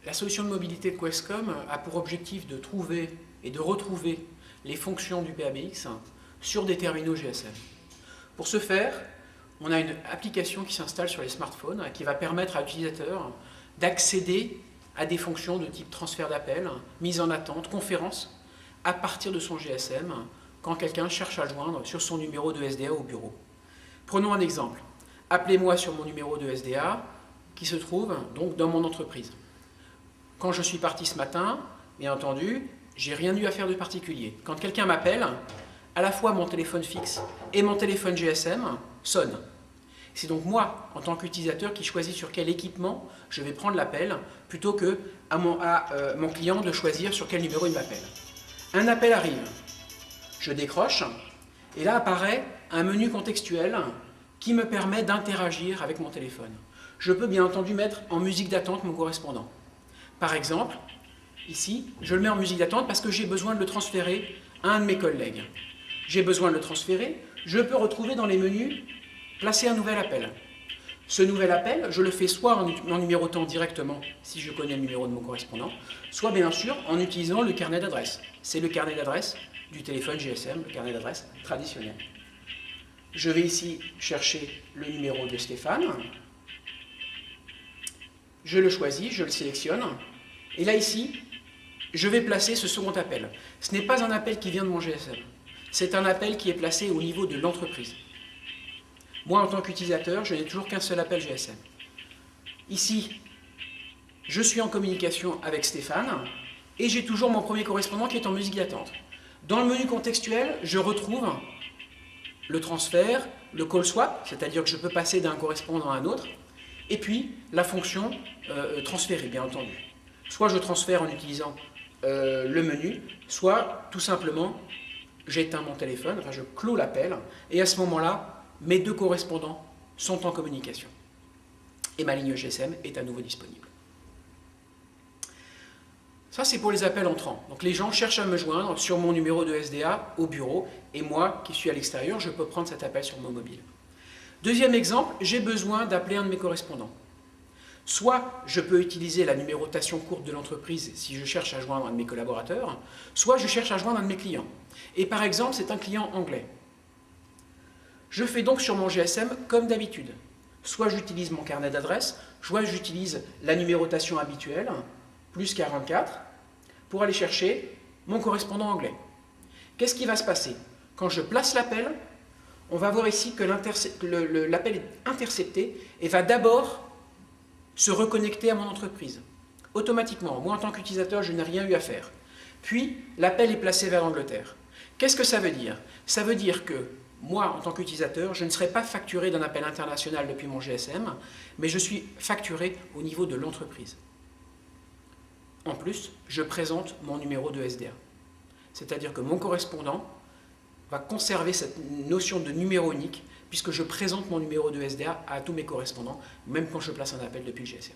La solution de mobilité de Questcom a pour objectif de trouver et de retrouver les fonctions du PABX sur des terminaux GSM. Pour ce faire, on a une application qui s'installe sur les smartphones qui va permettre à l'utilisateur d'accéder à des fonctions de type transfert d'appel, mise en attente, conférence, à partir de son GSM quand quelqu'un cherche à le joindre sur son numéro de SDA au bureau. Prenons un exemple. Appelez-moi sur mon numéro de SDA qui se trouve donc dans mon entreprise. Quand je suis parti ce matin, bien entendu, j'ai rien eu à faire de particulier. Quand quelqu'un m'appelle, à la fois mon téléphone fixe et mon téléphone GSM sonnent. C'est donc moi, en tant qu'utilisateur, qui choisis sur quel équipement je vais prendre l'appel, plutôt que à mon client de choisir sur quel numéro il m'appelle. Un appel arrive, je décroche, et là apparaît un menu contextuel qui me permet d'interagir avec mon téléphone. Je peux bien entendu mettre en musique d'attente mon correspondant. Par exemple, ici, je le mets en musique d'attente parce que j'ai besoin de le transférer à un de mes collègues. J'ai besoin de le transférer, je peux retrouver dans les menus « Placer un nouvel appel ». Ce nouvel appel, je le fais soit en numérotant directement, si je connais le numéro de mon correspondant, soit bien sûr en utilisant le carnet d'adresse. C'est le carnet d'adresse du téléphone GSM, le carnet d'adresse traditionnel. Je vais ici chercher le numéro de Stéphane. Je le choisis, je le sélectionne. Et là, ici, je vais placer ce second appel. Ce n'est pas un appel qui vient de mon GSM. C'est un appel qui est placé au niveau de l'entreprise. Moi, en tant qu'utilisateur, je n'ai toujours qu'un seul appel GSM. Ici, je suis en communication avec Stéphane et j'ai toujours mon premier correspondant qui est en musique d'attente. Dans le menu contextuel, je retrouve le transfert, le call swap, c'est-à-dire que je peux passer d'un correspondant à un autre, et puis la fonction transférer, bien entendu. Soit je transfère en utilisant le menu, soit tout simplement j'éteins mon téléphone, enfin je clôt l'appel, et à ce moment-là, mes deux correspondants sont en communication. Et ma ligne GSM est à nouveau disponible. Ça, c'est pour les appels entrants. Donc les gens cherchent à me joindre sur mon numéro de SDA au bureau, et moi, qui suis à l'extérieur, je peux prendre cet appel sur mon mobile. Deuxième exemple, j'ai besoin d'appeler un de mes correspondants. Soit je peux utiliser la numérotation courte de l'entreprise si je cherche à joindre un de mes collaborateurs, soit je cherche à joindre un de mes clients. Et par exemple, c'est un client anglais. Je fais donc sur mon GSM comme d'habitude. Soit j'utilise mon carnet d'adresse, soit j'utilise la numérotation habituelle, plus 44, pour aller chercher mon correspondant anglais. Qu'est-ce qui va se passer? Quand je place l'appel, on va voir ici que l'appel est intercepté et va d'abord se reconnecter à mon entreprise. Automatiquement, moi en tant qu'utilisateur, je n'ai rien eu à faire. Puis, l'appel est placé vers l'Angleterre. Qu'est-ce que ça veut dire? Ça veut dire que moi, en tant qu'utilisateur, je ne serai pas facturé d'un appel international depuis mon GSM, mais je suis facturé au niveau de l'entreprise. En plus, je présente mon numéro de SDA. C'est-à-dire que mon correspondant va conserver cette notion de numéro unique, puisque je présente mon numéro de SDA à tous mes correspondants, même quand je place un appel depuis le GSM.